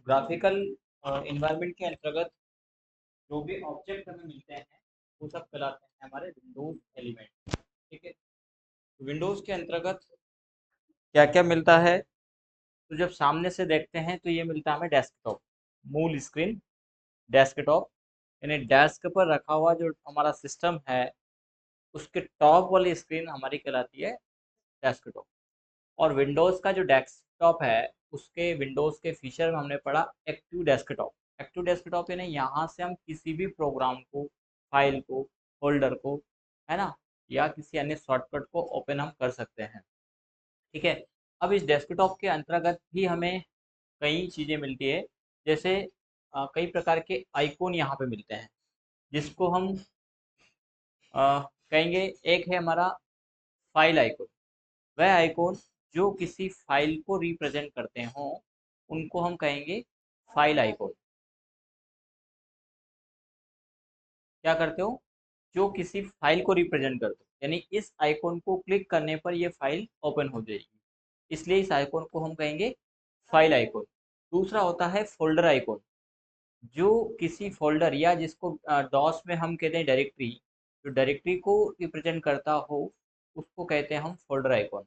Graphical environment के अंतर्गत जो भी ऑब्जेक्ट हमें मिलते हैं वो सब कहलाते हैं हमारे विंडोज एलिमेंट। ठीक है, विंडोज के अंतर्गत क्या क्या मिलता है? तो जब सामने से देखते हैं तो ये मिलता है हमें डेस्कटॉप, मूल स्क्रीन डेस्कटॉप, यानी डेस्क पर रखा हुआ जो हमारा सिस्टम है उसके टॉप वाली स्क्रीन हमारी कहलाती है डेस्कटॉप। और विंडोज़ का जो डेस्कटॉप है उसके विंडोज़ के फीचर में हमने पढ़ा एक्टिव डेस्कटॉप। एक्टिव डेस्कटॉप यानी यहाँ से हम किसी भी प्रोग्राम को, फाइल को, फोल्डर को, है ना, या किसी अन्य शॉर्टकट को ओपन हम कर सकते हैं। ठीक है, अब इस डेस्कटॉप के अंतर्गत भी हमें कई चीज़ें मिलती है। जैसे कई प्रकार के आइकॉन यहाँ पे मिलते हैं जिसको हम कहेंगे। एक है हमारा फाइल आइकॉन, वह आइकॉन जो किसी फाइल को रिप्रेजेंट करते हों उनको हम कहेंगे फाइल आइकॉन। क्या करते हो? जो किसी फाइल को रिप्रेजेंट करते हो, यानी इस आइकॉन को क्लिक करने पर ये फाइल ओपन हो जाएगी, इसलिए इस आइकॉन को हम कहेंगे फाइल आइकॉन। दूसरा होता है फोल्डर आइकॉन, जो किसी फोल्डर या जिसको डॉस में हम कहते हैं डायरेक्टरी, जो डायरेक्टरी को रिप्रेजेंट करता हो उसको कहते हैं हम फोल्डर आइकॉन।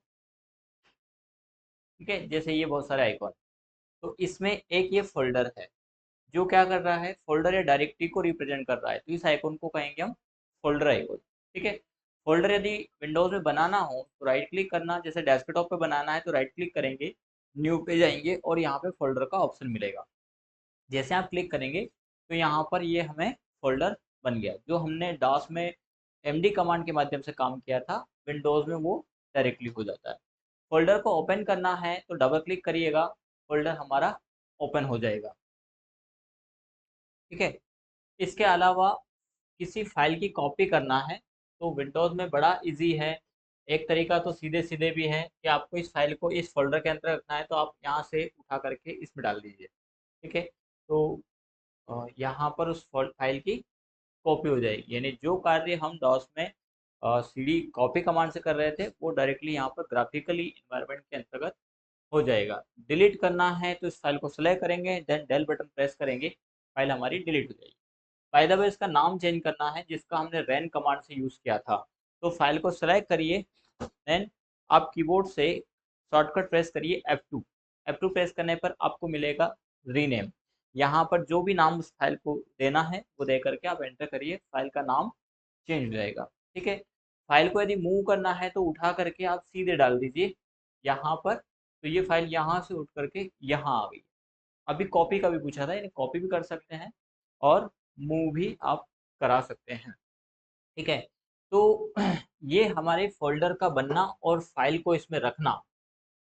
ठीक है, जैसे ये बहुत सारे आइकॉन। तो इसमें एक ये फोल्डर है जो क्या कर रहा है, फोल्डर या डायरेक्टरी को रिप्रेजेंट कर रहा है, तो इस आइकॉन को कहेंगे हम फोल्डर आइकॉन। ठीक है, फोल्डर यदि विंडोज में बनाना हो तो राइट क्लिक करना, जैसे डेस्कटॉप पे बनाना है तो राइट क्लिक करेंगे, न्यू पे जाएंगे और यहाँ पे फोल्डर का ऑप्शन मिलेगा। जैसे आप क्लिक करेंगे तो यहाँ पर ये हमें फोल्डर बन गया। जो हमने डॉस में एमडी कमांड के माध्यम से काम किया था, विंडोज में वो डायरेक्टली हो जाता है। फोल्डर को ओपन करना है तो डबल क्लिक करिएगा, फोल्डर हमारा ओपन हो जाएगा। ठीक है, इसके अलावा किसी फाइल की कॉपी करना है तो विंडोज़ में बड़ा इजी है। एक तरीका तो सीधे सीधे भी है कि आपको इस फाइल को इस फोल्डर के अंदर रखना है तो आप यहाँ से उठा करके इसमें डाल दीजिए। ठीक है, तो यहाँ पर उस फाइल की कॉपी हो जाएगी, यानी जो कार्य हम डॉस में सीडी कॉपी कमांड से कर रहे थे वो डायरेक्टली यहाँ पर ग्राफिकली इन्वायरमेंट के अंतर्गत हो जाएगा। डिलीट करना है तो इस फाइल को सेलेक्ट करेंगे, देन डेल बटन प्रेस करेंगे, फाइल हमारी डिलीट हो जाएगी। बाय द वे इसका नाम चेंज करना है जिसका हमने रैन कमांड से यूज़ किया था, तो फाइल को सेलेक्ट करिए, देन आप कीबोर्ड से शॉर्टकट प्रेस करिए F2। F2 प्रेस करने पर आपको मिलेगा रीनेम। यहाँ पर जो भी नाम उस फाइल को देना है वो दे करके आप एंटर करिए, फाइल का नाम चेंज हो जाएगा। ठीक है, फाइल को यदि मूव करना है तो उठा करके आप सीधे डाल दीजिए यहाँ पर, तो ये फाइल यहाँ से उठ करके यहाँ आ गई। अभी कॉपी का भी पूछा था, यानी कॉपी भी कर सकते हैं और मूव भी आप करा सकते हैं। ठीक है, तो ये हमारे फोल्डर का बनना और फाइल को इसमें रखना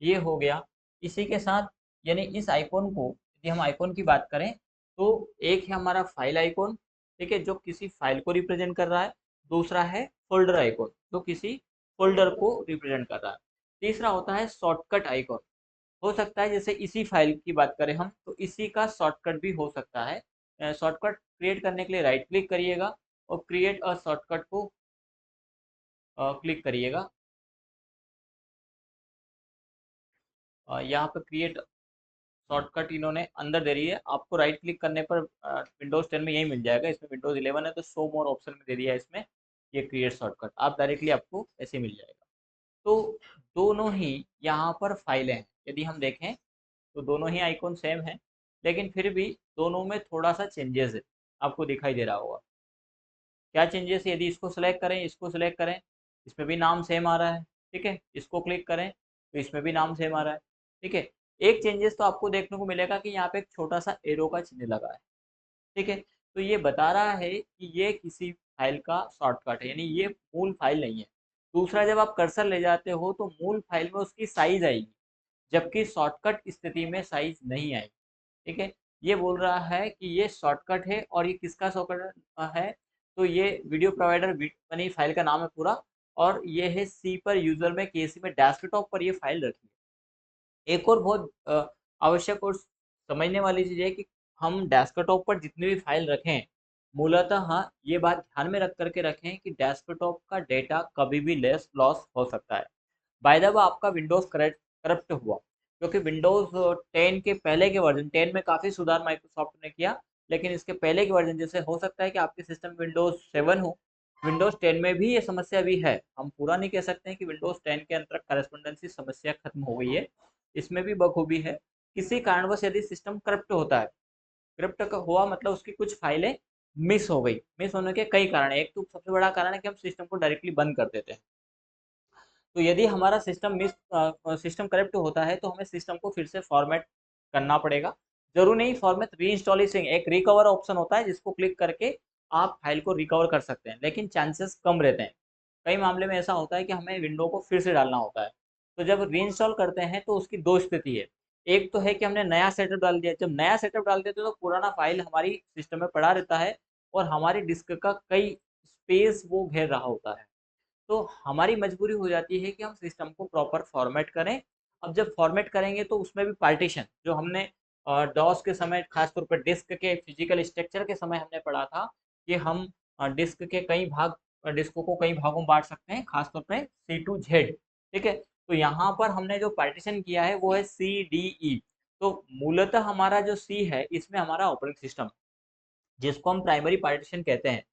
ये हो गया। इसी के साथ यानी इस आइकॉन को, यदि हम आइकॉन की बात करें तो एक है हमारा फाइल आइकॉन, ठीक है, जो किसी फाइल को रिप्रेजेंट कर रहा है। दूसरा है फोल्डर आइकॉन जो किसी फोल्डर को रिप्रेजेंट कर रहा है। तीसरा होता है शॉर्टकट आइकॉन। हो सकता है जैसे इसी फाइल की बात करें हम तो इसी का शॉर्टकट भी हो सकता है। शॉर्टकट क्रिएट करने के लिए राइट क्लिक करिएगा और क्रिएट अ शॉर्टकट को क्लिक करिएगा। यहाँ पर क्रिएट शॉर्टकट इन्होंने अंदर दे रही है, आपको राइट क्लिक करने पर विंडोज 10 में यही मिल जाएगा, इसमें विंडोज 11 है तो शो मोर ऑप्शन में दे दिया है इसमें, ये क्रिएट शॉर्टकट आप डायरेक्टली आपको ऐसे मिल जाएगा। तो दोनों ही यहाँ पर फाइलें हैं, यदि हम देखें तो दोनों ही आइकॉन सेम है, लेकिन फिर भी दोनों में थोड़ा सा चेंजेस है, आपको दिखाई दे रहा होगा। क्या चेंजेस? यदि इसको सेलेक्ट करें, इसको सेलेक्ट करें, इसमें भी नाम सेम आ रहा है। ठीक है, इसको क्लिक करें तो इसमें भी नाम सेम आ रहा है। ठीक है, एक चेंजेस तो आपको देखने को मिलेगा कि यहाँ पे एक छोटा सा एरो का चिन्ह लगा है। ठीक है, तो ये बता रहा है कि ये किसी फाइल का शॉर्टकट है, यानी ये मूल फाइल नहीं है। दूसरा, जब आप कर्सर ले जाते हो तो मूल फाइल में उसकी साइज आएगी, जबकि शॉर्टकट स्थिति में साइज नहीं आएगी। ठीक है, ये बोल रहा है कि ये शॉर्टकट है और ये किसका शॉर्टकट है, तो ये वीडियो प्रोवाइडर मनी फाइल का नाम है पूरा, और ये है सी पर यूजर में केसी में डेस्कटॉप पर ये फाइल रखी है। एक और बहुत आवश्यक और समझने वाली चीज़ है कि हम डेस्कटॉप पर जितनी भी फाइल रखें, मूलतः हाँ, ये बात ध्यान में रख करके रखें कि डेस्कटॉप का डेटा कभी भी लेस लॉस हो सकता है। बाय द वे आपका विंडोज करप्ट हुआ क्योंकि विंडोज़ 10 के पहले के वर्जन 10 में काफ़ी सुधार माइक्रोसॉफ्ट ने किया, लेकिन इसके पहले के वर्जन जैसे हो सकता है कि आपके सिस्टम विंडोज़ 7 हो, विंडोज़ 10 में भी ये समस्या भी है। हम पूरा नहीं कह सकते हैं कि विंडोज़ 10 के अंतर्गत करेस्पोंडेंसी समस्या खत्म हो गई है, इसमें भी बखूबी है। किसी कारणवश यदि सिस्टम करप्ट होता है, करप्ट हुआ मतलब उसकी कुछ फाइलें मिस हो गई। मिस होने के कई कारण हैं, एक तो सबसे बड़ा कारण है कि हम सिस्टम को डायरेक्टली बंद कर देते हैं। तो यदि हमारा सिस्टम करप्ट होता है तो हमें सिस्टम को फिर से फॉर्मेट करना पड़ेगा। जरूर नहीं फॉर्मेट रीइंस्टॉलिंग एक रिकवर ऑप्शन होता है जिसको क्लिक करके आप फाइल को रिकवर कर सकते हैं, लेकिन चांसेस कम रहते हैं। कई मामले में ऐसा होता है कि हमें विंडो को फिर से डालना होता है। तो जब रीइंस्टॉल करते हैं तो उसकी दो स्थिति है। एक तो है कि हमने नया सेटअप डाल दिया, जब नया सेटअप डाल देते हैं तो पुराना फाइल हमारी सिस्टम में पड़ा रहता है और हमारी डिस्क का कई स्पेस वो घेर रहा होता है। तो हमारी मजबूरी हो जाती है कि हम सिस्टम को प्रॉपर फॉर्मेट करें। अब जब फॉर्मेट करेंगे तो उसमें भी पार्टीशन जो हमने डॉस के समय खासतौर पर डिस्क के फिजिकल स्ट्रक्चर के समय हमने पढ़ा था कि हम डिस्क के कई भाग डिस्क को कई भागों में बांट सकते हैं, खासतौर पे C to Z। ठीक है, तो यहाँ पर हमने जो पार्टीशन किया है वो है CDE। तो मूलतः हमारा जो C है इसमें हमारा ऑपरेटिंग सिस्टम, जिसको हम प्राइमरी पार्टीशन कहते हैं,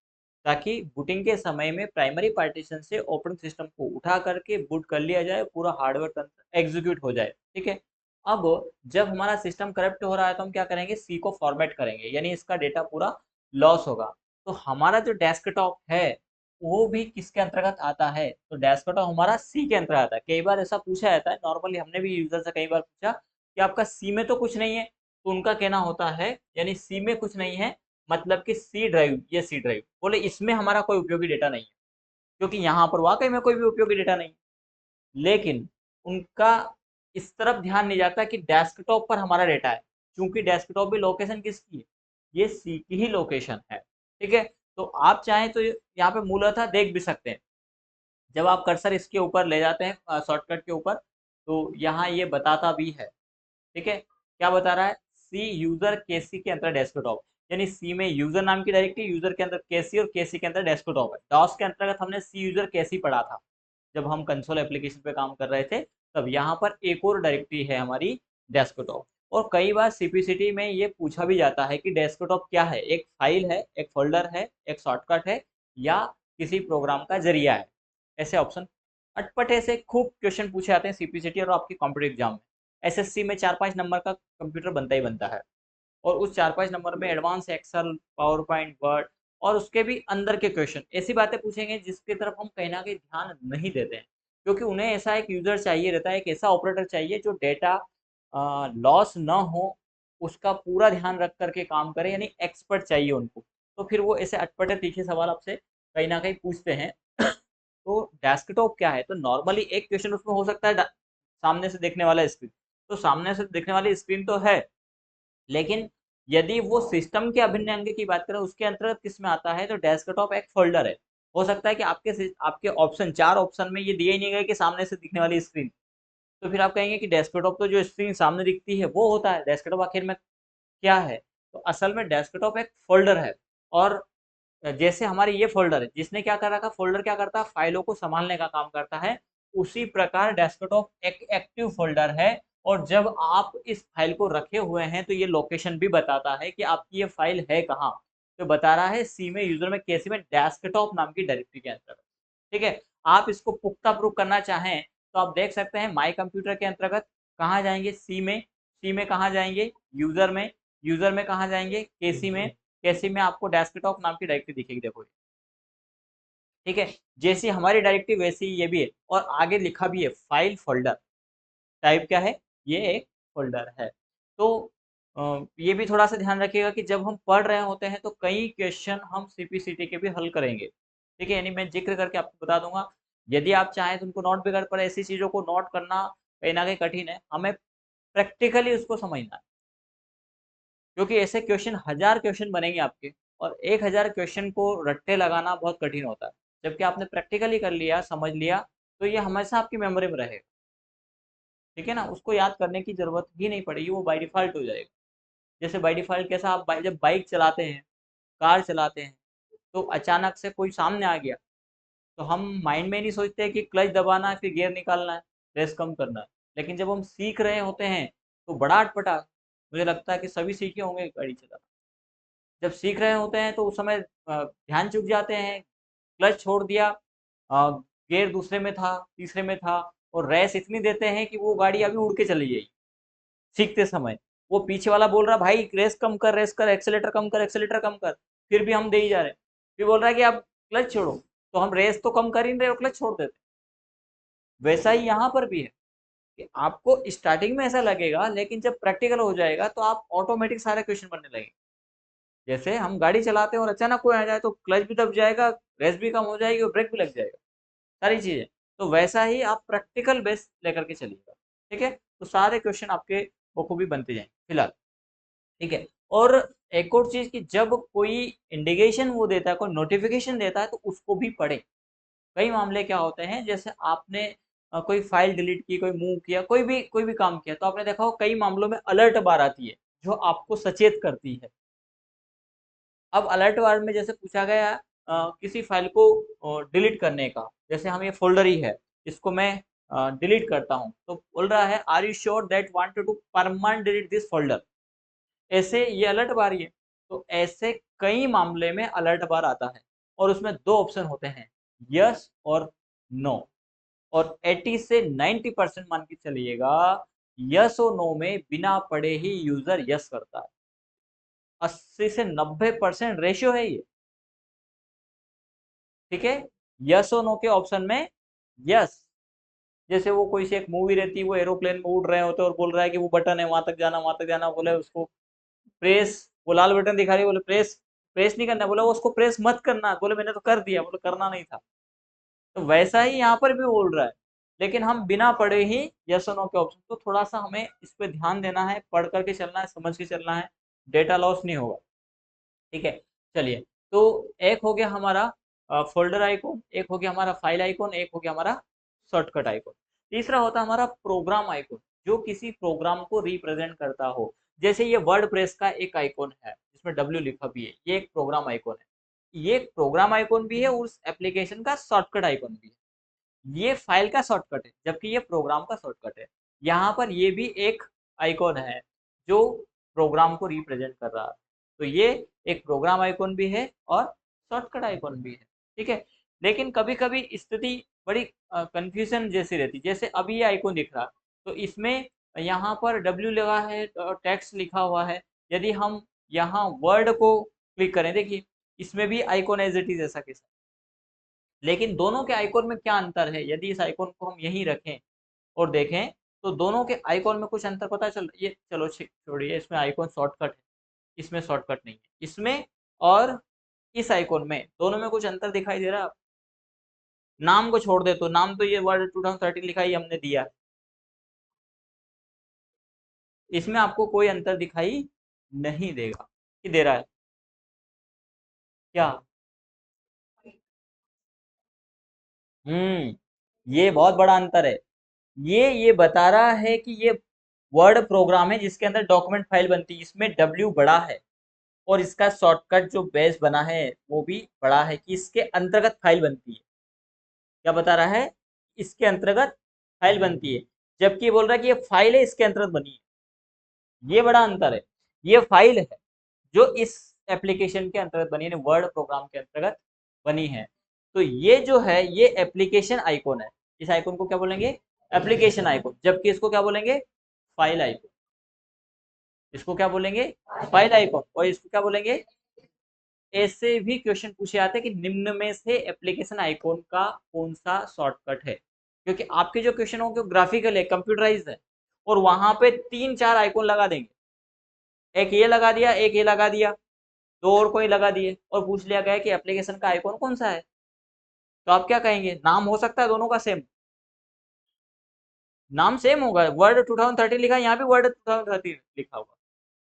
ताकि बूटिंग के समय में प्राइमरी पार्टीशन से ऑपरेटिंग सिस्टम को उठा करके बूट कर लिया जाए, पूरा हार्डवेयर तंत्र एग्जीक्यूट हो जाए। ठीक है, अब जब हमारा सिस्टम करप्ट हो रहा है तो हम क्या करेंगे, सी को फॉर्मेट करेंगे, यानी इसका डेटा पूरा लॉस होगा। तो हमारा जो डेस्कटॉप है वो भी किसके अंतर्गत आता है, तो डेस्कटॉप हमारा सी के अंतर्गत आता है। कई बार ऐसा पूछा जाता है, नॉर्मली हमने भी यूजर से कई बार पूछा कि आपका सी में तो कुछ नहीं है, तो उनका कहना होता है यानी सी में कुछ नहीं है मतलब कि सी ड्राइव, ये सी ड्राइव बोले इसमें हमारा कोई उपयोगी डेटा नहीं है, क्योंकि यहाँ पर वाकई में कोई भी उपयोगी डेटा नहीं है। लेकिन उनका इस तरफ ध्यान नहीं जाता कि डेस्कटॉप पर हमारा डेटा है, क्योंकि डेस्कटॉप भी लोकेशन किसकी है, ये सी की ही लोकेशन है। ठीक है, तो आप चाहें तो यहाँ पे मूलतः देख भी सकते हैं, जब आप कर्सर इसके ऊपर ले जाते हैं शॉर्टकट के ऊपर, तो यहाँ ये बताता भी है। ठीक है, क्या बता रहा है, सी यूजर केसी के अंदर डेस्कटॉप, यानी सी में यूजर नाम की डायरेक्टरी, यूजर के अंदर केसी और केसी के अंदर डेस्कटॉप है। डॉस के अंतर्गत हमने सी यूजर केसी पढ़ा था जब हम कंसोल एप्लीकेशन पे काम कर रहे थे, तब यहाँ पर एक और डायरेक्टरी है हमारी डेस्कटॉप। और कई बार सीपीसीटी में ये पूछा भी जाता है कि डेस्कटॉप क्या है, एक फाइल है, एक फोल्डर है, एक शॉर्टकट है, या किसी प्रोग्राम का जरिया है। ऐसे ऑप्शन अटपटे से खूब क्वेश्चन पूछे जाते हैं सीपीसीटी और आपकी कॉम्पिटेटिव एग्जाम में। एसएससी में 4-5 नंबर का कंप्यूटर बनता ही बनता है, और उस 4-5 नंबर में advance Excel, PowerPoint, word और उसके भी अंदर के क्वेश्चन, ऐसी बातें पूछेंगे जिसकी तरफ हम कहीं ना कहीं ध्यान नहीं देते हैं, क्योंकि उन्हें ऐसा एक यूजर चाहिए रहता है, एक ऐसा ऑपरेटर चाहिए जो डेटा लॉस ना हो उसका पूरा ध्यान रख करके काम करे, यानी एक्सपर्ट चाहिए उनको। तो फिर वो ऐसे अटपटे तीखे सवाल आपसे कहीं ना कहीं पूछते हैं। तो डेस्कटॉप क्या है, तो नॉर्मली एक क्वेश्चन उसमें हो सकता है सामने से देखने वाला स्क्रीन, तो सामने से देखने वाली स्क्रीन तो है, लेकिन यदि वो सिस्टम के अभिन्न अंग की बात करें उसके अंतर्गत किस में आता है, तो डेस्कटॉप एक फोल्डर है। हो सकता है कि आपके ऑप्शन 4 ऑप्शन में ये दिए ही नहीं गए कि सामने से दिखने वाली स्क्रीन, तो फिर आप कहेंगे कि डेस्कटॉप तो जो स्क्रीन सामने दिखती है वो होता है, डेस्कटॉप आखिर में क्या है। तो असल में डेस्कटॉप एक फोल्डर है, और जैसे हमारे ये फोल्डर है, जिसने क्या कर रखा, फोल्डर क्या करता है, फाइलों को संभालने का काम करता है, उसी प्रकार डेस्कटॉप एक एक्टिव फोल्डर है। और जब आप इस फाइल को रखे हुए हैं तो ये लोकेशन भी बताता है कि आपकी ये फाइल है कहाँ, तो बता रहा है सी में, यूजर में, केसी में, डेस्कटॉप नाम की डायरेक्टरी के अंतर्गत। ठीक है, आप इसको पुख्ता प्रूफ करना चाहें तो आप देख सकते हैं माई कंप्यूटर के अंतर्गत कहाँ जाएंगे, सी में कहाँ जाएंगे, यूजर में कहाँ जाएंगे, केसी में, केसी में आपको डेस्कटॉप नाम की डायरेक्टरी दिखेगी, देखो। ठीक है, जैसी हमारी डायरेक्टरी वैसी ये भी है, और आगे लिखा भी है फाइल फोल्डर, टाइप क्या है, ये एक फोल्डर है। तो ये भी थोड़ा सा ध्यान रखिएगा कि जब हम पढ़ रहे होते हैं तो कई क्वेश्चन हम सीपीसीटी के भी हल करेंगे। ठीक है, यानी मैं जिक्र करके आपको बता दूंगा, यदि आप चाहें तो उनको नोट भी कर, पर ऐसी चीज़ों को नोट करना कहीं ना कहीं कठिन है, हमें प्रैक्टिकली उसको समझना है, क्योंकि ऐसे क्वेश्चन 1000 क्वेश्चन बनेंगे आपके, और 1000 क्वेश्चन को रट्टे लगाना बहुत कठिन होता है। जबकि आपने प्रैक्टिकली कर लिया, समझ लिया, तो ये हमेशा आपकी मेमोरी में रहेगा। ठीक है ना, उसको याद करने की जरूरत ही नहीं पड़ेगी, वो बाई डिफॉल्ट हो जाएगा। जैसे बाई डिफॉल्ट कैसा, आप जब बाइक चलाते हैं, कार चलाते हैं, तो अचानक से कोई सामने आ गया, तो हम माइंड में नहीं सोचते कि क्लच दबाना है फिर गियर निकालना है, रेस कम करना है। लेकिन जब हम सीख रहे होते हैं तो बड़ा अटपटा, मुझे लगता है कि सभी सीखे होंगे गाड़ी चलाना। जब सीख रहे होते हैं तो उस समय ध्यान चूक जाते हैं, क्लच छोड़ दिया, गियर दूसरे में था, तीसरे में था, और रेस इतनी देते हैं कि वो गाड़ी अभी उड़ के चली जाएगी सीखते समय। वो पीछे वाला बोल रहा भाई रेस कम कर, रेस कर, एक्सेलेटर कम कर, एक्सेलेटर कम कर, फिर भी हम दे ही जा रहे हैं। फिर बोल रहा है कि आप क्लच छोड़ो, तो हम रेस तो कम कर ही नहीं रहे और क्लच छोड़ देते। वैसा ही यहाँ पर भी है कि आपको स्टार्टिंग में ऐसा लगेगा, लेकिन जब प्रैक्टिकल हो जाएगा तो आप ऑटोमेटिक सारे क्वेश्चन बनने लगेंगे। जैसे हम गाड़ी चलाते हैं और अचानक कोई आ जाए तो क्लच भी दब जाएगा, रेस भी कम हो जाएगी और ब्रेक भी लग जाएगा, सारी चीजें। तो वैसा ही आप प्रैक्टिकल बेस लेकर के चलिएगा, ठीक है। तो सारे क्वेश्चन आपके बखूबी बनते जाएंगे फिलहाल, ठीक है। और एक और चीज कि जब कोई इंडिकेशन वो देता है, कोई नोटिफिकेशन देता है, तो उसको भी पढ़े। कई मामले क्या होते हैं, जैसे आपने कोई फाइल डिलीट की, कोई मूव किया, कोई भी काम किया, तो आपने देखा हो कई मामलों में अलर्ट बार आती है जो आपको सचेत करती है। अब अलर्ट बार में जैसे पूछा गया किसी फाइल को डिलीट करने का, जैसे हम ये फोल्डर ही है, इसको मैं डिलीट करता हूँ, तो बोल रहा है are you sure that want to permanent delete this folder, ऐसे ये अलर्ट बार ही है। तो ऐसे कई मामले में अलर्ट बार आता है, और उसमें दो ऑप्शन होते हैं, यस और नो। और 80 से 90% मान के चलिएगा, यस और नो में बिना पढ़े ही यूजर यस करता है। 80 से 90% रेशियो है ये, ठीक है। यस और नो के ऑप्शन में यस। जैसे वो कोई सी एक मूवी रहती है, वो एरोप्लेन में उड़ रहे होते हैं और बोल रहा है कि वो बटन है, वहां तक जाना, वहां तक जाना, बोले उसको प्रेस, वो लाल बटन दिखा रही है, बोले प्रेस, प्रेस नहीं करना, बोला वो उसको प्रेस मत करना, बोले मैंने तो कर दिया, बोले करना नहीं था। तो वैसा ही यहाँ पर भी बोल रहा है, लेकिन हम बिना पढ़े ही यस और नो के ऑप्शन, तो थोड़ा सा हमें इस पे ध्यान देना है, पढ़ करके चलना है, समझ के चलना है, डेटा लॉस नहीं होगा, ठीक है। चलिए, तो एक हो गया हमारा फोल्डर आइकॉन, एक हो गया हमारा फाइल आइकॉन, एक हो गया हमारा शॉर्टकट आइकॉन। तीसरा होता है हमारा प्रोग्राम आइकॉन, जो किसी प्रोग्राम को रिप्रेजेंट करता हो। जैसे ये वर्ड प्रेस का एक आइकॉन है जिसमें डब्ल्यू लिखा भी है, ये एक प्रोग्राम आइकॉन है। ये एक प्रोग्राम आइकॉन भी है, उस एप्लीकेशन का शॉर्टकट आइकॉन भी है। ये फाइल का शॉर्टकट है, जबकि ये प्रोग्राम का शॉर्टकट है। यहाँ पर ये भी एक आइकॉन है जो प्रोग्राम को रिप्रेजेंट कर रहा है। तो ये एक प्रोग्राम आइकॉन भी है और शॉर्टकट आइकॉन भी है, ठीक है। लेकिन कभी कभी स्थिति बड़ी कंफ्यूजन जैसी रहती है। जैसे अभी ये आइकॉन दिख रहा, तो इसमें यहाँ पर डब्ल्यू लगा है, टेक्स्ट लिखा हुआ है। यदि हम यहाँ वर्ड को क्लिक करें, देखिए इसमें भी आइकॉन एज इट इज ऐसा कैसा, लेकिन दोनों के आइकॉन में क्या अंतर है, यदि इस आइकॉन को हम यहीं रखें और देखें, तो दोनों के आइकॉन में कुछ अंतर पता चल, ये चलो छोड़िए, इसमें आइकॉन शॉर्टकट है, इसमें शॉर्टकट नहीं है, इसमें और इस आइकॉन में, दोनों में कुछ अंतर दिखाई दे रहा है? नाम को छोड़ दे तो नाम तो ये वर्ड 2013 लिखा ही हमने दिया, इसमें आपको कोई अंतर दिखाई नहीं देगा कि दे रहा है क्या? ये बहुत बड़ा अंतर है। ये बता रहा है कि ये वर्ड प्रोग्राम है जिसके अंदर डॉक्यूमेंट फाइल बनती है, इसमें डब्ल्यू बड़ा है, और इसका शॉर्टकट जो बेस बना है वो भी बड़ा है, कि इसके अंतर्गत फाइल बनती है। क्या बता रहा है? इसके अंतर्गत फाइल बनती है, जबकि ये बोल रहा है कि ये फाइल है इसके अंतर्गत बनी है। ये बड़ा अंतर है। ये फाइल है जो इस एप्लीकेशन के अंतर्गत बनी है, वर्ड प्रोग्राम के अंतर्गत बनी है। तो ये जो है ये एप्लीकेशन आइकॉन है। इस आइकॉन को क्या बोलेंगे? Application icon. जबकि इसको क्या बोलेंगे? File icon. इसको क्या बोलेंगे? File icon. और इसको क्या बोलेंगे? ऐसे भी क्वेश्चन पूछे जाते हैं कि निम्न में से एप्लीकेशन आइकॉन का कौन सा शॉर्टकट है, क्योंकि आपके जो क्वेश्चन होंगे ग्राफिकल है, कंप्यूटराइज है, और वहां पे 3-4 आइकॉन लगा देंगे। एक ये लगा दिया, एक ये लगा दिया, दो और कोई लगा दिए, और पूछ लिया गया कि एप्लीकेशन का आइकॉन कौन सा है। तो आप क्या कहेंगे? नाम हो सकता है दोनों का सेम, नाम सेम होगा, वर्ड 2013 लिखा है, यहाँ भी वर्ड 2013 लिखा होगा,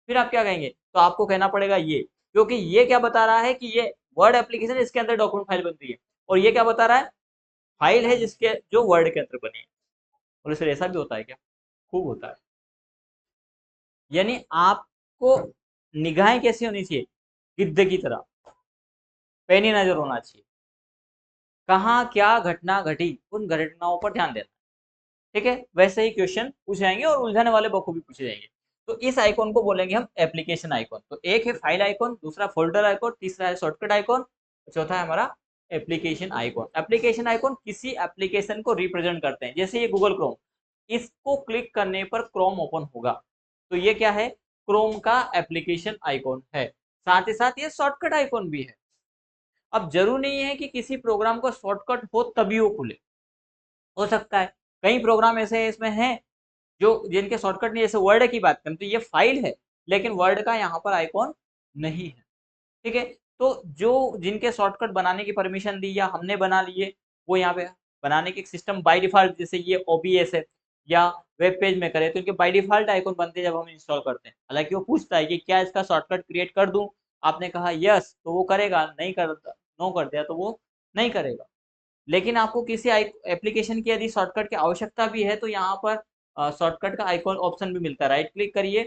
फिर आप क्या कहेंगे? तो आपको कहना पड़ेगा ये, क्योंकि ये क्या बता रहा है कि ये वर्ड एप्लीकेशन, इसके अंदर डॉक्यूमेंट फाइल बनती है, और ये क्या बता रहा है? फाइल है जिसके जो वर्ड के अंदर बनी है। बोले सर ऐसा भी होता है क्या? खूब होता है। यानी आपको निगाहें कैसी होनी चाहिए? गिद्ध की तरह, पैनी नजर होना चाहिए, कहाँ क्या घटना घटी, उन घटनाओं पर ध्यान देना, ठीक है, वैसे ही क्वेश्चन पूछे जाएंगे और उलझाने वाले बखूबी पूछे जाएंगे। तो इस आइकॉन को बोलेंगे हम एप्लीकेशन आइकॉन। तो एक है फाइल आइकॉन, दूसरा फोल्डर आइकॉन, तीसरा है शॉर्टकट आइकॉन, चौथा है हमारा एप्लीकेशन आइकॉन। एप्लीकेशन आइकॉन किसी एप्लीकेशन को रिप्रेजेंट करते हैं, जैसे ये गूगल क्रोम, इसको क्लिक करने पर क्रोम ओपन होगा, तो ये क्या है, क्रोम का एप्लीकेशन आइकॉन है। साथ ही साथ ये शॉर्टकट आइकॉन भी है। अब जरूर नहीं है कि किसी प्रोग्राम का शॉर्टकट हो तभी वो खुले, हो सकता है कई प्रोग्राम ऐसे इसमें हैं जो जिनके शॉर्टकट नहीं, जैसे वर्ड की बात करें तो ये फाइल है लेकिन वर्ड का यहाँ पर आइकॉन नहीं है। ठीक है, तो जो जिनके शॉर्टकट बनाने की परमिशन दी या हमने बना लिए, वो यहाँ पे बनाने के सिस्टम बाय डिफॉल्ट, जैसे ये ओबीएस है या वेब पेज में करे तो इनके बाय डिफॉल्ट आइकॉन बनते हैं जब हम इंस्टॉल करते हैं। हालांकि वो पूछता है कि क्या इसका शॉर्टकट क्रिएट कर दूं, आपने कहा यस तो वो करेगा, नहीं करता नो कर दिया तो वो नहीं करेगा। लेकिन आपको किसी एप्लीकेशन की यदि शॉर्टकट की आवश्यकता भी है तो यहाँ पर शॉर्टकट का आइकॉन ऑप्शन भी मिलता है, राइट क्लिक करिए,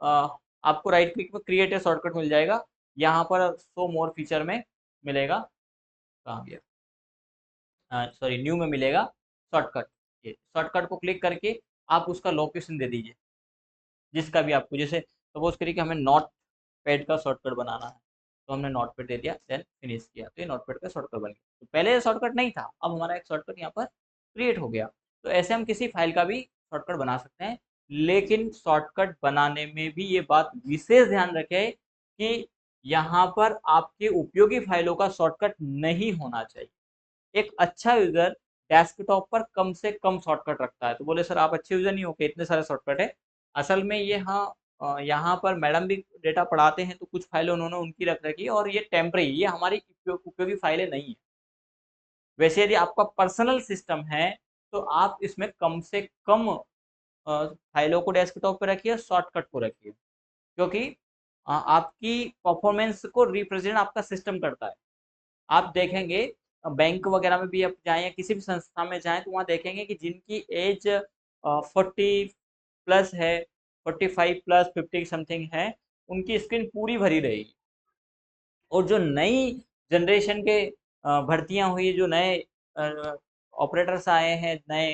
आपको राइट क्लिक में क्रिएट ए शॉर्टकट मिल जाएगा, यहाँ पर शो मोर फीचर में मिलेगा, कहाँ गया, सॉरी न्यू में मिलेगा शॉर्टकट। ये शॉर्टकट को क्लिक करके आप उसका लोकेशन दे दीजिए जिसका भी आपको, जैसे सपोज करिए कि हमें नोट पैड का शॉर्टकट बनाना है, तो हमने नोट पैड दे दिया, देन फिनिश किया, तो ये नोट पैड का शॉर्टकट बन गया। तो पहले शॉर्टकट नहीं था, अब हमारा एक शॉर्टकट यहाँ पर क्रिएट हो गया। तो ऐसे हम किसी फाइल का भी शॉर्टकट बना सकते हैं, लेकिन शॉर्टकट बनाने में भी ये बात विशेष ध्यान रखें कि यहाँ पर आपके उपयोगी फाइलों का शॉर्टकट नहीं होना चाहिए। एक अच्छा यूजर डेस्कटॉप पर कम से कम शॉर्टकट रखता है। तो बोले सर आप अच्छे यूजर नहीं हो के इतने सारे शॉर्टकट है, असल में ये हाँ, यहाँ पर मैडम भी डेटा पढ़ाते हैं तो कुछ फाइलें उन्होंने उनकी रख रखी है और ये टेम्परेरी, ये हमारी उपयोगी फाइलें नहीं है। वैसे यदि आपका पर्सनल सिस्टम है तो आप इसमें कम से कम फाइलों को डेस्कटॉप पर रखिए, शॉर्टकट को रखिए, क्योंकि आपकी परफॉर्मेंस को रिप्रेजेंट आपका सिस्टम करता है। आप देखेंगे बैंक वगैरह में भी आप जाएँ या किसी भी संस्था में जाएँ तो वहाँ देखेंगे कि जिनकी एज 40 प्लस है, 45 प्लस 50 समथिंग है, उनकी स्क्रीन पूरी भरी रहेगी। और जो नई जनरेशन के भर्तियां हुई, जो नए ऑपरेटर्स आए हैं, नए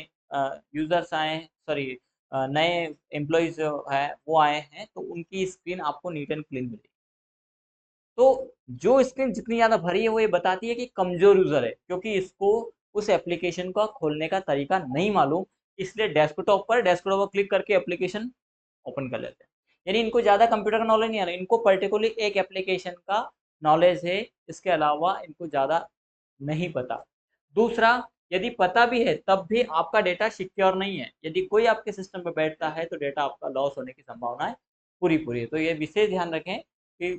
यूजर्स आए हैं, सॉरी नए एम्प्लॉयज जो है वो आए हैं, तो उनकी स्क्रीन आपको नीट एंड क्लीन मिलेगी। तो जो स्क्रीन जितनी ज़्यादा भरी है वो ये बताती है कि कमज़ोर यूज़र है, क्योंकि इसको उस एप्लीकेशन का खोलने का तरीका नहीं मालूम, इसलिए डेस्कटॉप पर क्लिक करके एप्लीकेशन ओपन कर लेते हैं। यानी इनको ज़्यादा कंप्यूटर का नॉलेज नहीं आ रहा, इनको पर्टिकुलरली एक एप्लीकेशन का नॉलेज है, इसके अलावा इनको ज़्यादा नहीं पता। दूसरा, यदि पता भी है तब भी आपका डेटा सिक्योर नहीं है, यदि कोई आपके सिस्टम पे बैठता है तो डेटा आपका लॉस होने की संभावना पूरी पूरी है। तो ये विशेष ध्यान रखें कि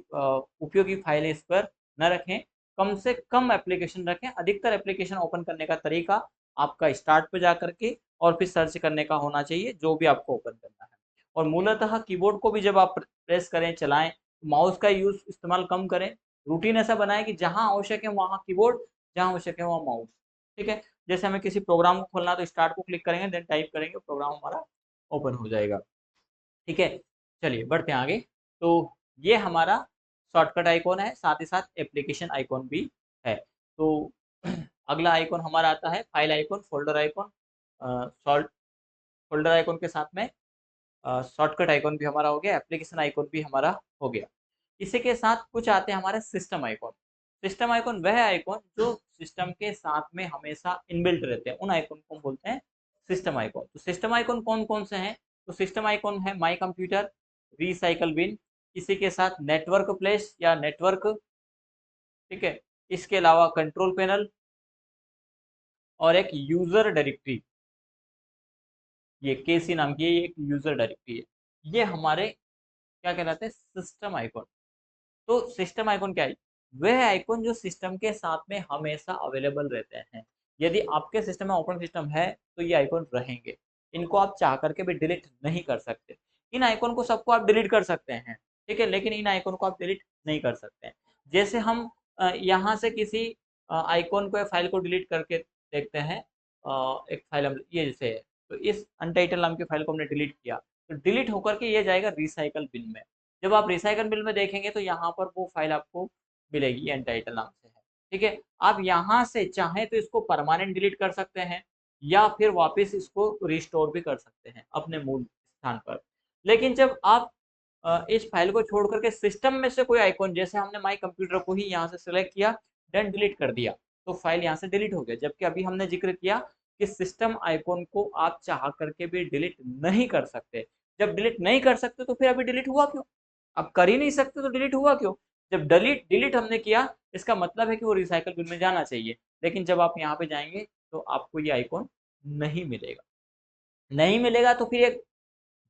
उपयोगी फाइलें इस पर न रखें, कम से कम एप्लीकेशन रखें। अधिकतर एप्लीकेशन ओपन करने का तरीका आपका स्टार्ट पे जा करके और फिर सर्च करने का होना चाहिए जो भी आपको ओपन करना है। और मूलतः कीबोर्ड को भी जब आप प्रेस करें चलाएं, माउस का यूज इस्तेमाल कम करें। रूटीन ऐसा बनाएं कि जहां आवश्यक है वहां कीबोर्ड, जहां आवश्यक है वहां माउस। ठीक है, जैसे हमें किसी प्रोग्राम को खोलना है तो स्टार्ट को क्लिक करेंगे, देन टाइप करेंगे, प्रोग्राम हमारा ओपन हो जाएगा। ठीक है, चलिए बढ़ते हैं आगे। तो ये हमारा शॉर्टकट आइकॉन है, साथ ही साथ एप्लीकेशन आइकॉन भी है। तो अगला आइकॉन हमारा आता है file icon, folder icon. Short folder icon के साथ में शॉर्टकट आइकॉन भी हमारा हो गया, एप्लीकेशन आइकॉन भी हमारा हो गया। इसी के साथ कुछ आते हैं हमारे सिस्टम आइकॉन। सिस्टम आइकॉन वह आइकॉन जो सिस्टम के साथ में हमेशा इनबिल्ट रहते हैं, उन आइकॉन को हम बोलते हैं सिस्टम आइकॉन। तो सिस्टम आइकॉन कौन कौन से हैं? तो सिस्टम आइकॉन है माई कंप्यूटर, रिसाइकल बिन, इसी के साथ नेटवर्क प्लेस या नेटवर्क, ठीक है, इसके अलावा कंट्रोल पैनल और एक यूजर डायरेक्टरी, ये केसी नाम की एक यूजर डायरेक्टरी है। ये हमारे क्या कहलाते हैं? System icon. तो सिस्टम आइकॉन क्या है? वह आइकॉन जो सिस्टम के साथ में हमेशा अवेलेबल रहते हैं। यदि आपके सिस्टम में ओपन सिस्टम है तो ये आइकॉन रहेंगे, इनको आप चाह करके भी डिलीट नहीं कर सकते। इन आइकॉन को सबको आप डिलीट कर सकते हैं, ठीक है, लेकिन इन आइकॉन को आप डिलीट नहीं कर सकते हैं। जैसे हम यहाँ से किसी आइकॉन को या फाइल को डिलीट करके देखते हैं, एक फाइल हम ये जैसे है, तो इस अनटाइटल नाम की फाइल को हमने डिलीट किया, तो डिलीट होकर के ये जाएगा रिसाइकल बिन में। जब आप रिसाइकल बिल में देखेंगे तो यहाँ पर वो फाइल आपको मिलेगी, अनटाइटल नाम से है। ठीक है, आप यहाँ से चाहें तो इसको परमानेंट डिलीट कर सकते हैं, या फिर वापस इसको रिस्टोर भी कर सकते हैं अपने मूल स्थान पर। लेकिन जब आप इस फाइल को छोड़ करके सिस्टम में से कोई आइकॉन, जैसे हमने माई कंप्यूटर को ही यहाँ से सेलेक्ट किया, देन डिलीट कर दिया, तो फाइल यहाँ से डिलीट हो गया। जबकि अभी हमने जिक्र किया कि सिस्टम आइकॉन को आप चाह करके भी डिलीट नहीं कर सकते। जब डिलीट नहीं कर सकते तो फिर अभी डिलीट हुआ क्यों? आप कर ही नहीं सकते तो डिलीट हुआ क्यों? जब डिलीट डिलीट हमने किया, इसका मतलब है कि वो रिसाइकल बिन में जाना चाहिए। लेकिन जब आप यहाँ पे जाएंगे तो आपको ये आइकॉन नहीं मिलेगा। नहीं मिलेगा तो फिर ये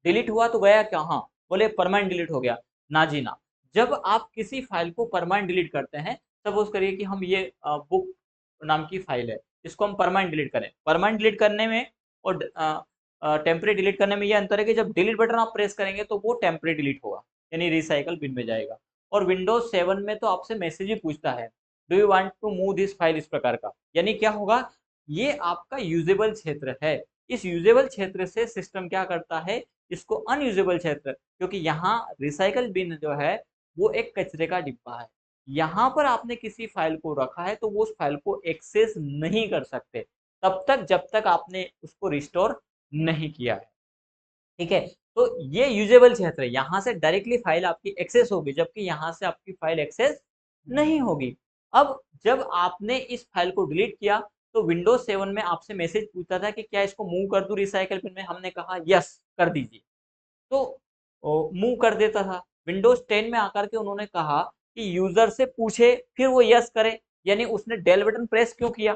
डिलीट हुआ तो गया क्या? हाँ, बोले परमानेंट डिलीट हो गया। ना जी ना। जब आप किसी फाइल को परमानेंट डिलीट करते हैं, सपोज करिए कि हम ये बुक नाम की फाइल है, इसको हम परमानेंट डिलीट करें। परमानेंट डिलीट करने में और टेम्परेरी डिलीट करने में ये अंतर है कि जब डिलीट बटन आप प्रेस करेंगे तो वो टेम्परेरी डिलीट होगा, यानी रिसाइकल बिन में जाएगा। और विंडोज 7 में तो आपसे मैसेज ही पूछता है, do you want to move this file, इस प्रकार का। यानी क्या होगा, ये आपका यूजेबल क्षेत्र है। इस यूजेबल क्षेत्र से सिस्टम क्या करता है, इसको अनयूजेबल क्षेत्र, क्योंकि यहाँ रिसाइकल बिन जो है वो एक कचरे का डिब्बा है, यहाँ पर आपने किसी फाइल को रखा है तो वो उस फाइल को एक्सेस नहीं कर सकते तब तक जब तक आपने उसको रिस्टोर नहीं किया है। ठीक है, तो ये यूजेबल क्षेत्र है, यहाँ से डायरेक्टली फाइल आपकी एक्सेस होगी, जबकि यहाँ से आपकी फाइल एक्सेस नहीं होगी। अब जब आपने इस फाइल को डिलीट किया तो विंडोज 7 में आपसे मैसेज पूछता था कि क्या इसको मूव कर दूं रिसाइकल बिन में, हमने कहा यस कर दीजिए, तो मूव कर देता था। विंडोज 10 में आकर के उन्होंने कहा कि यूजर से पूछे फिर वो यस करे, यानी उसने डेल बटन प्रेस क्यों किया?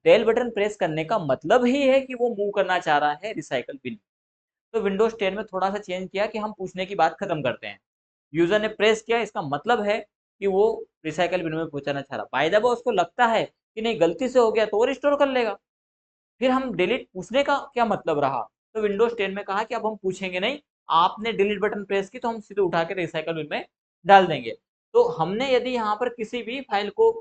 डेल बटन प्रेस करने का मतलब ही है कि वो मूव करना चाह रहा है रिसाइकल बिन। तो विंडोज 10 में थोड़ा सा चेंज किया कि हम पूछने की बात खत्म करते हैं, यूजर ने प्रेस किया, इसका मतलब है कि वो रिसाइकल बिन में पहुंचाना चाह रहा। बाय द वे उसको लगता है कि नहीं गलती से हो गया तो वो रिस्टोर कर लेगा, फिर हम डिलीट पूछने का क्या मतलब रहा? तो विंडोज 10 में कहा कि अब हम पूछेंगे नहीं, आपने डिलीट बटन प्रेस की तो हम सीधे उठा के रिसाइकल बिन में डाल देंगे। तो हमने यदि यहाँ पर किसी भी फाइल को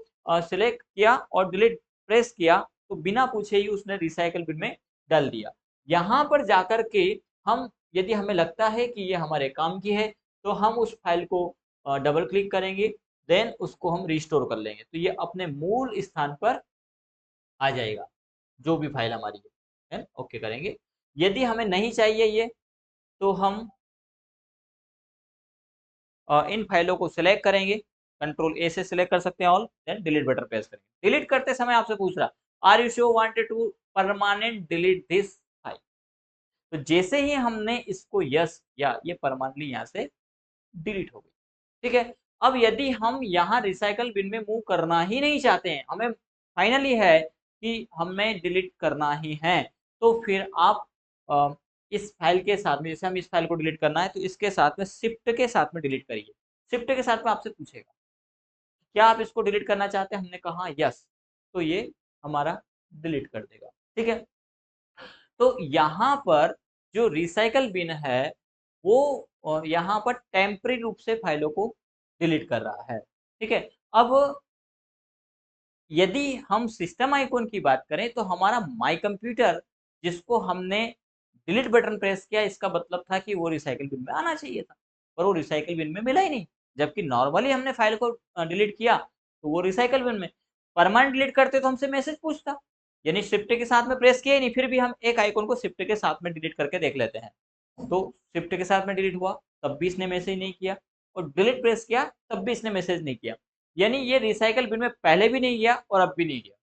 सिलेक्ट किया और डिलीट प्रेस किया तो बिना पूछे ही उसने रिसाइकल बिन में डाल दिया। यहाँ पर जाकर के हम, यदि हमें लगता है कि ये हमारे काम की है तो हम उस फाइल को डबल क्लिक करेंगे, देन उसको हम रिस्टोर कर लेंगे तो ये अपने मूल स्थान पर आ जाएगा, जो भी फाइल हमारी है ओके करेंगे। यदि हमें नहीं चाहिए ये तो हम इन फाइलों को सिलेक्ट करेंगे, कंट्रोल ए से सिलेक्ट कर सकते हैं all, then delete button press करेंगे। डिलीट करते समय आपसे पूछ रहा, are you sure wanted to permanent delete this file, तो जैसे ही हमने इसको यस किया ये परमानेंटली यहाँ से डिलीट हो गई। ठीक है, अब यदि हम यहाँ रिसाइकल बिन में मूव करना ही नहीं चाहते हैं, हमें फाइनली है कि हमें डिलीट करना ही है, तो फिर आप इस फाइल के साथ में, जैसे हम इस फाइल को डिलीट करना है तो इसके साथ में शिफ्ट के साथ में डिलीट करिए। शिफ्ट के साथ में आपसे पूछेगा क्या आप इसको डिलीट करना चाहते हैं, हमने कहा यस, तो ये हमारा डिलीट कर देगा। ठीक है, तो यहाँ पर जो रिसाइकल बिन है वो यहाँ पर टेम्परेरी रूप से फाइलों को डिलीट कर रहा है। ठीक है, अब यदि हम सिस्टम आइकॉन की बात करें तो हमारा माई कंप्यूटर जिसको हमने डिलीट बटन प्रेस किया, इसका मतलब था कि वो रिसाइकल बिन में आना चाहिए था, पर वो रिसाइकल बिन में मिला ही नहीं। जबकि नॉर्मली हमने फाइल को डिलीट किया तो वो रिसाइकल बिन में, परमानेंट डिलीट करते तो हमसे मैसेज पूछता, यानी शिफ्ट के साथ में प्रेस किया ही नहीं, फिर भी हम एक आइकॉन को शिफ्ट के साथ में डिलीट करके देख लेते हैं। तो शिफ्ट के साथ में डिलीट हुआ तब भी इसने मैसेज नहीं किया, और डिलीट प्रेस किया तब भी इसने मैसेज नहीं किया, यानी ये रिसाइकल बिन में पहले भी नहीं गया और अब भी नहीं गया।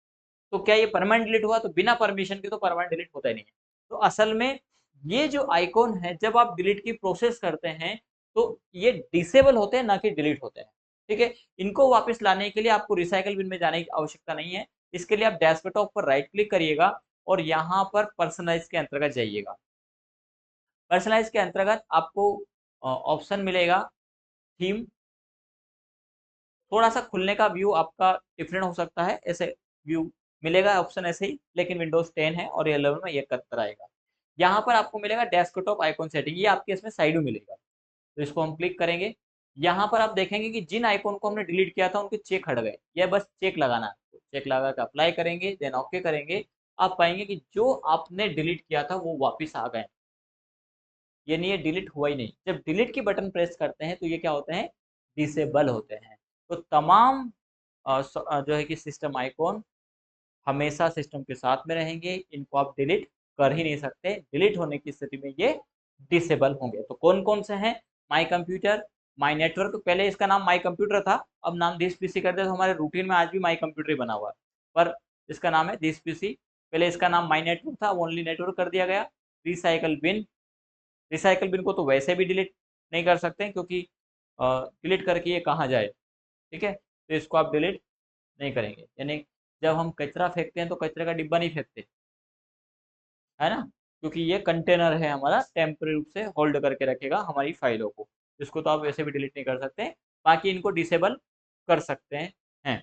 तो क्या ये परमानेंट डिलीट हुआ? तो बिना परमिशन के तो परमानेंट डिलीट होता ही नहीं है। तो असल में ये जो आइकॉन है जब आप डिलीट की प्रोसेस करते हैं तो ये डिसेबल होते हैं, ना कि डिलीट होते हैं। ठीक है, इनको वापस लाने के लिए आपको रिसाइकल बिन में जाने की आवश्यकता नहीं है। इसके लिए आप डेस्कटॉप पर राइट क्लिक करिएगा और यहाँ पर पर्सनलाइज के अंतर्गत जाइएगा। पर्सनलाइज के अंतर्गत आपको ऑप्शन मिलेगा थीम, थोड़ा सा खुलने का व्यू आपका डिफरेंट हो सकता है, ऐसे व्यू मिलेगा ऑप्शन ऐसे ही, लेकिन विंडोज 10 है और 11 में ये कतर आएगा। यहाँ पर आपको मिलेगा डेस्कटॉप आइकॉन सेटिंग, ये आपके इसमें साइड में मिलेगा, तो इसको हम क्लिक करेंगे। यहाँ पर आप देखेंगे कि जिन आइकॉन को हमने डिलीट किया था उनके चेक हट गए, यह बस चेक लगाना है, चेक लगा कर अप्लाई करेंगे, देन ओके करेंगे। आप पाएंगे कि जो आपने डिलीट किया था वो वापिस आ गए, यानी ये डिलीट हुआ ही नहीं। जब डिलीट की बटन प्रेस करते हैं तो ये क्या होते हैं, डिसेबल होते हैं। तो तमाम जो है कि सिस्टम आइकॉन हमेशा सिस्टम के साथ में रहेंगे, इनको आप डिलीट कर ही नहीं सकते। डिलीट होने की स्थिति में ये डिसेबल होंगे। तो कौन कौन से हैं? माई कंप्यूटर, माई नेटवर्क, पहले इसका नाम माई कंप्यूटर था, अब नाम दिस पीसी कर दिया। तो हमारे रूटीन में आज भी माई कंप्यूटर ही बना हुआ है, पर इसका नाम है दिस पीसी। पहले इसका नाम माई नेटवर्क था, ओनली नेटवर्क कर दिया गया। रिसाइकल बिन, रिसाइकल बिन को तो वैसे भी डिलीट नहीं कर सकते क्योंकि डिलीट करके ये कहाँ जाए, ठीक है, तो इसको आप डिलीट नहीं करेंगे। यानी जब हम कचरा फेंकते हैं तो कचरे का डिब्बा नहीं फेंकते, है ना, क्योंकि ये कंटेनर है हमारा, टेम्परेरी रूप से होल्ड करके रखेगा हमारी फाइलों को। इसको तो आप वैसे भी डिलीट नहीं कर सकते, बाकी इनको डिसेबल कर सकते हैं।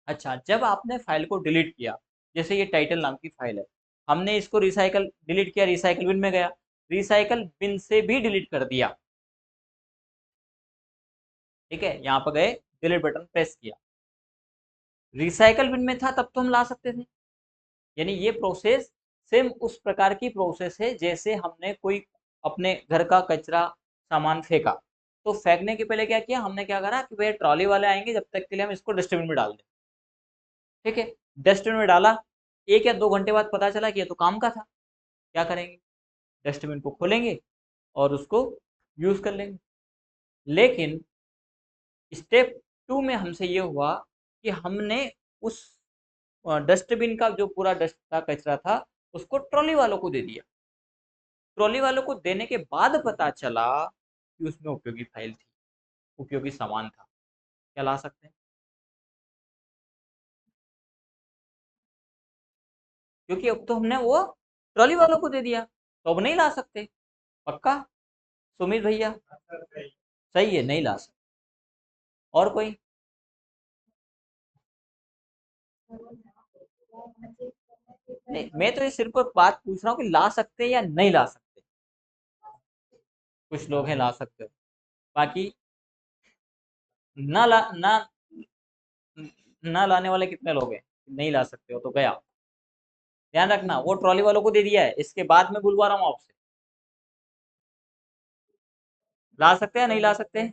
अच्छा, जब आपने फाइल को डिलीट किया, जैसे ये टाइटल नाम की फाइल है, हमने इसको रिसाइकल डिलीट किया, रिसाइकल बिन में गया, रिसाइकल बिन से भी डिलीट कर दिया, ठीक है, यहाँ पर गए, डिलीट बटन प्रेस किया, रिसाइकल बिन में था तब तो हम ला सकते थे। यानी ये प्रोसेस सेम उस प्रकार की प्रोसेस है जैसे हमने कोई अपने घर का कचरा सामान फेंका, तो फेंकने के पहले क्या किया हमने, क्या करा कि भैया ट्रॉली वाले आएंगे, जब तक के लिए हम इसको डस्टबिन में डाल दें, ठीक है, डस्टबिन में डाला, 1 या 2 घंटे बाद पता चला कि ये तो काम का था, क्या करेंगे, डस्टबिन को खोलेंगे और उसको यूज कर लेंगे। लेकिन स्टेप 2 में हमसे ये हुआ कि हमने उस डस्टबिन का जो पूरा डस्ट था, कचरा था, उसको ट्रॉली वालों को दे दिया। ट्रॉली वालों को देने के बाद पता चला कि उसमें उपयोगी फाइल थी, उपयोगी सामान था, क्या ला सकते हैं? क्योंकि अब तो हमने वो ट्रॉली वालों को दे दिया, तो अब नहीं ला सकते, पक्का सुमित भैया? सही है, नहीं ला सकते। और कोई? नहीं, मैं तो ये सिर्फ बात पूछ रहा हूँ कि ला सकते हैं या नहीं ला सकते। कुछ लोग हैं ला सकते हो, बाकी ना ला ना, ना लाने वाले कितने लोग हैं? नहीं ला सकते हो तो गया, ध्यान रखना, वो ट्रॉली वालों को दे दिया है, इसके बाद में बुलवा रहा हूँ आपसे। ला सकते हैं नहीं ला सकते?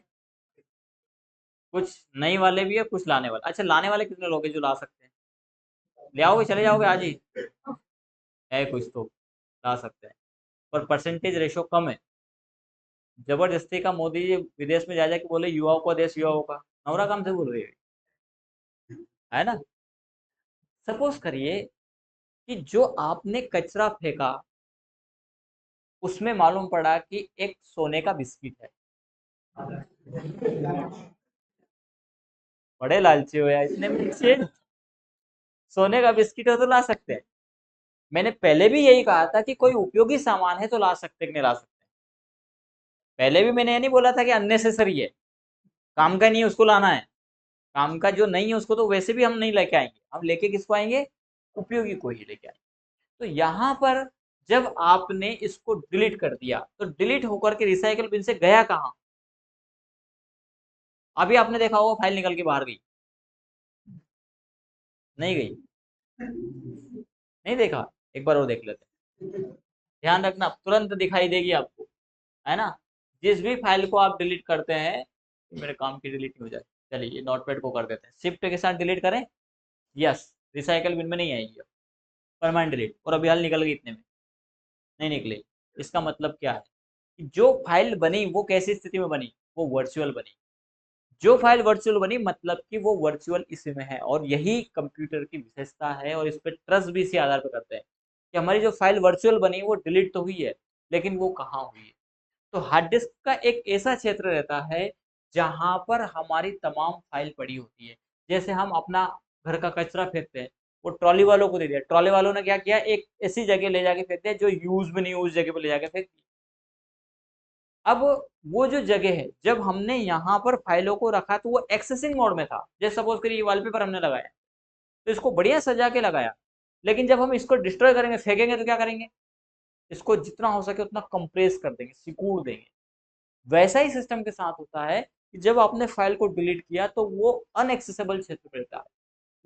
कुछ नई वाले भी है, कुछ लाने वाले। अच्छा, लाने वाले कितने लोग हैं जो ला सकते हैं? ले आओगे, चले जाओगे आज ही? है कुछ तो ला सकते हैं, पर परसेंटेज रेशो कम है। जबरदस्ती का मोदी जी विदेश में जा जाके बोले युवाओं का देश, युवाओं का, नवरा काम से बोल रही है ना। सपोज करिए कि जो आपने कचरा फेंका उसमें मालूम पड़ा कि एक सोने का बिस्किट है। बड़े लालची हो यार, इतने में से सोने का बिस्किट हो तो ला सकते हैं। मैंने पहले भी यही कहा था कि कोई उपयोगी सामान है तो ला सकते कि नहीं ला सकते। पहले भी मैंने ये नहीं बोला था कि अननेसेसरी है, काम का नहीं है उसको लाना है। काम का जो नहीं है उसको तो वैसे भी हम नहीं लेके आएंगे, हम लेके किसको आएंगे? उपयोगी को ही लेके आएंगे। तो यहाँ पर जब आपने इसको डिलीट कर दिया तो डिलीट होकर के रिसाइकल बिन से गया कहाँ? अभी आपने देखा होगा फाइल निकल के बाहर गई, नहीं गई? नहीं देखा? एक बार और देख लेते हैं, ध्यान रखना, तुरंत दिखाई देगी आपको, है ना। जिस भी फाइल को आप डिलीट करते हैं, मेरे काम की डिलीट नहीं हो जाए, चलिए ये नोटपैड को कर देते हैं, शिफ्ट के साथ डिलीट करें, यस, रिसाइकल बिन में नहीं आएगी, परमानेंट डिलीट, और अभी हाल निकल गई इतने में, नहीं निकले। इसका मतलब क्या है कि जो फाइल बनी वो कैसी स्थिति में बनी? वो वर्चुअल बनी। जो फाइल वर्चुअल बनी मतलब कि वो वर्चुअल इसी में है, और यही कंप्यूटर की विशेषता है, और इस पर ट्रस्ट भी इसी आधार पर करते हैं कि हमारी जो फाइल वर्चुअल बनी वो डिलीट तो हुई है, लेकिन वो कहाँ हुई है? तो हार्ड डिस्क का एक ऐसा क्षेत्र रहता है जहां पर हमारी तमाम फाइल पड़ी होती है। जैसे हम अपना घर का कचरा फेंकते हैं, वो ट्रॉली वालों को दे दिया, ट्रॉली वालों ने क्या किया, एक ऐसी जगह ले जाके फेंक दिया जो यूज में नहीं, उस जगह पर ले जाके फेंक दिया। अब वो जो जगह है, जब हमने यहाँ पर फाइलों को रखा तो वो एक्सेसिंग मोड में था। जैसे सपोज करिए ये वॉलपेपर हमने लगाया, तो इसको बढ़िया सजा के लगाया, लेकिन जब हम इसको डिस्ट्रॉय करेंगे, फेंकेंगे, तो क्या करेंगे? इसको जितना हो सके उतना कंप्रेस कर देंगे, सिकुड़ देंगे। वैसा ही सिस्टम के साथ होता है कि जब आपने फाइल को डिलीट किया तो वो अनएक्सेसिबल क्षेत्र में रहता है,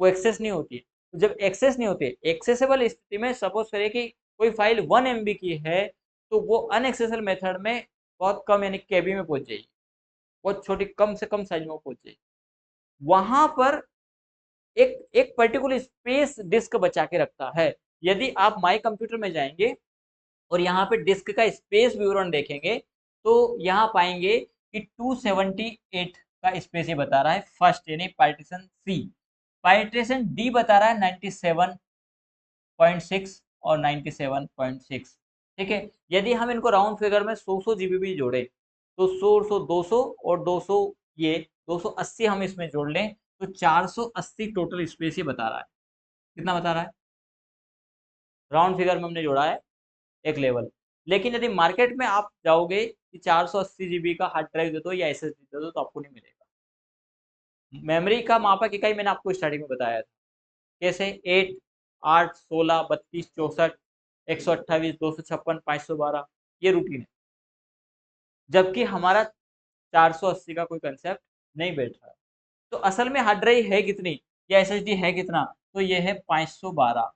वो एक्सेस नहीं होती है। तो जब एक्सेस नहीं होती, एक्सेसिबल स्थिति में सपोज करिए कि कोई फाइल 1 MB की है, तो वो अनएक्सेसिबल मेथड में बहुत कम, यानी केबी में पहुंच जाएगी, बहुत छोटी, कम से कम साइज में पहुंच जाएगी। वहां पर एक एक पर्टिकुलर स्पेस डिस्क बचा के रखता है। यदि आप माई कंप्यूटर में जाएंगे और यहाँ पे डिस्क का स्पेस विवरण देखेंगे तो यहाँ पाएंगे कि 278 का स्पेस ये बता रहा है फर्स्ट, यानी पार्टीशन सी। पार्टीशन डी बता रहा है 97.6 और 97.6। ठीक है, यदि हम इनको राउंड फिगर में 100 जीबी भी जोड़े तो 100 200 और 200 ये 280 हम इसमें जोड़ लें तो 480 टोटल स्पेस ये बता रहा है। कितना बता रहा है? राउंड फिगर में हमने जोड़ा है एक लेवल। लेकिन यदि मार्केट में आप जाओगे कि 480 जीबी का हार्ड ड्राइव दे दो या एसएसडी दे दो तो आपको नहीं मिलेगा। मेमोरी का मापक इकाई मैंने आपको स्टार्टिंग में बताया था, कैसे 8 8 16 32 64 128 256 512, ये रूटीन है। जबकि हमारा 480 का कोई कंसेप्ट नहीं बैठ रहा है। तो असल में हार्ड ड्राइव है कितनी या एसएसडी है कितना, तो ये है 512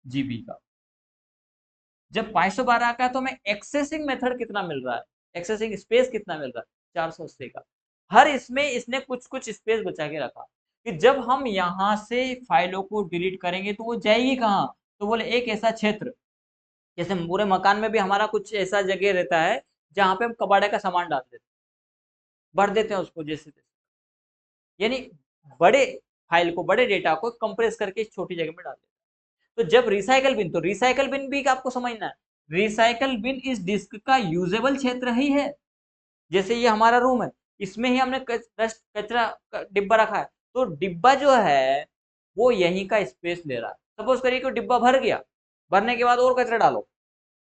जीबी का। जब 512 का तो हमें एक्सेसिंग मेथड कितना मिल रहा है, एक्सेसिंग स्पेस कितना मिल रहा है, 480 का। हर इसमें इसने कुछ कुछ स्पेस बचा के रखा कि जब हम यहाँ से फाइलों को डिलीट करेंगे तो वो जाएगी कहाँ, तो बोले एक ऐसा क्षेत्र, जैसे पूरे मकान में भी हमारा कुछ ऐसा जगह रहता है जहाँ पे हम कबाड़े का सामान डाल देते, भर देते हैं उसको जैसे तैसे। यानी बड़े फाइल को, बड़े डेटा को कंप्रेस करके इस छोटी जगह में डाल देते हैं। तो जब रिसाइकल बिन, तो रिसाइकल बिन भी आपको समझना है, रिसाइकल बिन इस डिस्क का यूजेबल क्षेत्र ही है। जैसे ये हमारा रूम है, इसमें ही हमने कचरा डिब्बा रखा है, तो डिब्बा जो है वो यहीं का स्पेस ले रहा है। सपोज करिए कि डिब्बा भर गया, भरने के बाद और कचरा डालो,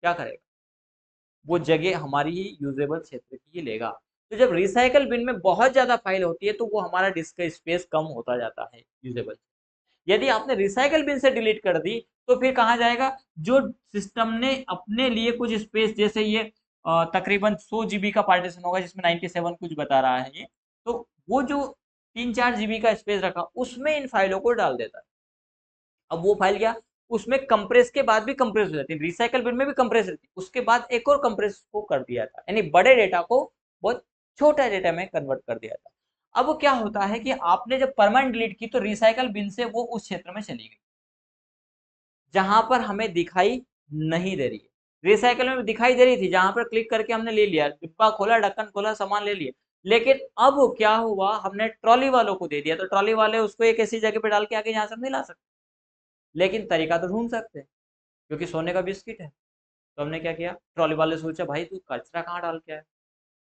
क्या करेगा? वो जगह हमारी ही यूजेबल क्षेत्र की ही लेगा। तो जब रिसाइकल बिन में बहुत ज्यादा फाइल होती है तो वो हमारा डिस्क का स्पेस कम होता जाता है यूजेबल। यदि आपने रिसाइकल बिन से डिलीट कर दी तो फिर कहाँ जाएगा? जो सिस्टम ने अपने लिए कुछ स्पेस, जैसे ये तकरीबन 100 जीबी का पार्टीशन होगा जिसमें 97 कुछ बता रहा है ये, तो वो जो 3-4 जीबी का स्पेस रखा उसमें इन फाइलों को डाल देता है। अब वो फाइल क्या, उसमें कंप्रेस के बाद भी कंप्रेस हो जाती है, रिसाइकल बिन में भी कंप्रेस रहती है, उसके बाद एक और कंप्रेस को कर दिया था, यानी बड़े डेटा को बहुत छोटा डेटा में कन्वर्ट कर दिया था। अब वो क्या होता है कि आपने जब परमानेंट डिलीट की तो रिसाइकल बिन से वो उस क्षेत्र में चली गई जहां पर हमें दिखाई नहीं दे रही है। रिसाइकल में दिखाई दे रही थी, जहां पर क्लिक करके हमने ले लिया, डिब्बा खोला, ढक्कन खोला, सामान ले लिया। लेकिन अब क्या हुआ, हमने ट्रॉली वालों को दे दिया तो ट्रॉली वाले उसको एक ऐसी जगह पे डाल के आगे यहाँ से नहीं ला सकते, लेकिन तरीका तो ढूंढ सकते हैं क्योंकि सोने का बिस्किट है। तो हमने क्या किया, ट्रॉली वाले से सोचा भाई तू कचरा कहाँ डाल के आया।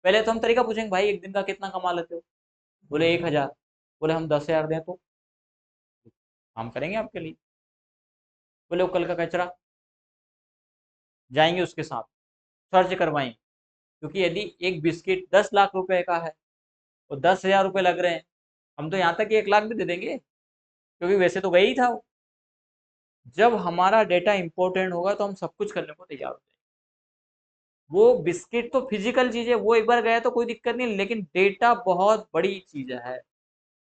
पहले तो हम तरीका पूछेंगे, भाई एक दिन का कितना कमा लेते हो? बोले 1000। बोले हम 10,000 दें तो हम करेंगे आपके लिए। बोले वो कल का कचरा, जाएंगे उसके साथ सर्च करवाएंगे, क्योंकि यदि एक बिस्किट 10 लाख रुपए का है और 10,000 रुपये लग रहे हैं, हम तो यहाँ तक कि 1 लाख भी दे देंगे क्योंकि वैसे तो गई ही था वो। जब हमारा डेटा इंपॉर्टेंट होगा तो हम सब कुछ करने को तैयार हो जाएंगे। वो बिस्किट तो फिजिकल चीज है, वो एक बार गया तो कोई दिक्कत नहीं, लेकिन डेटा बहुत बड़ी चीज है।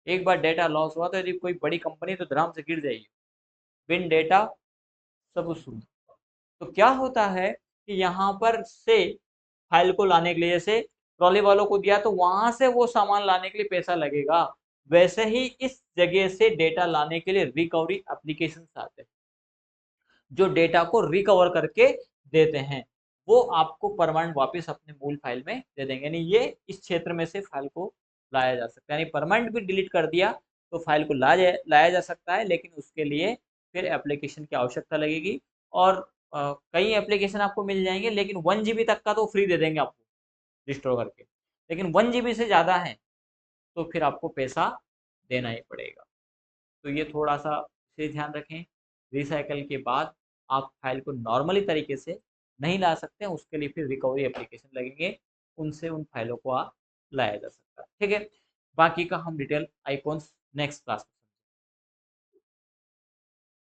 एक बार डेटा लॉस हुआ तो यदि कोई बड़ी कंपनी तो धड़ाम से गिर जाएगी। बिन डेटा सब कुछ सुन। तो क्या होता है कि यहाँ पर से फाइल को लाने के लिए, जैसे ट्रॉली वालों को दिया तो वहां से वो सामान लाने के लिए पैसा लगेगा, वैसे ही इस जगह से डेटा लाने के लिए रिकवरी एप्लीकेशन आते हैं जो डेटा को रिकवर करके देते हैं। वो आपको परमानेंट वापस अपने मूल फाइल में दे देंगे, यानी ये इस क्षेत्र में से फाइल को लाया जा सकता है। यानी परमानेंट भी डिलीट कर दिया तो फाइल को लाया जा सकता है, लेकिन उसके लिए फिर एप्लीकेशन की आवश्यकता लगेगी। और कई एप्लीकेशन आपको मिल जाएंगे, लेकिन 1 GB तक का तो फ्री दे देंगे आपको रिस्टोर करके, लेकिन 1 GB से ज़्यादा है तो फिर आपको पैसा देना ही पड़ेगा। तो ये थोड़ा सा इसे ध्यान रखें। रिसाइकल के बाद आप फाइल को नॉर्मली तरीके से नहीं ला सकते, उसके लिए फिर रिकवरी एप्लीकेशन लगेंगे, उनसे उन फाइलों को आप लाया जा सकता है। ठीक है, बाकी का हम डिटेल आइकॉन्स नेक्स्ट क्लास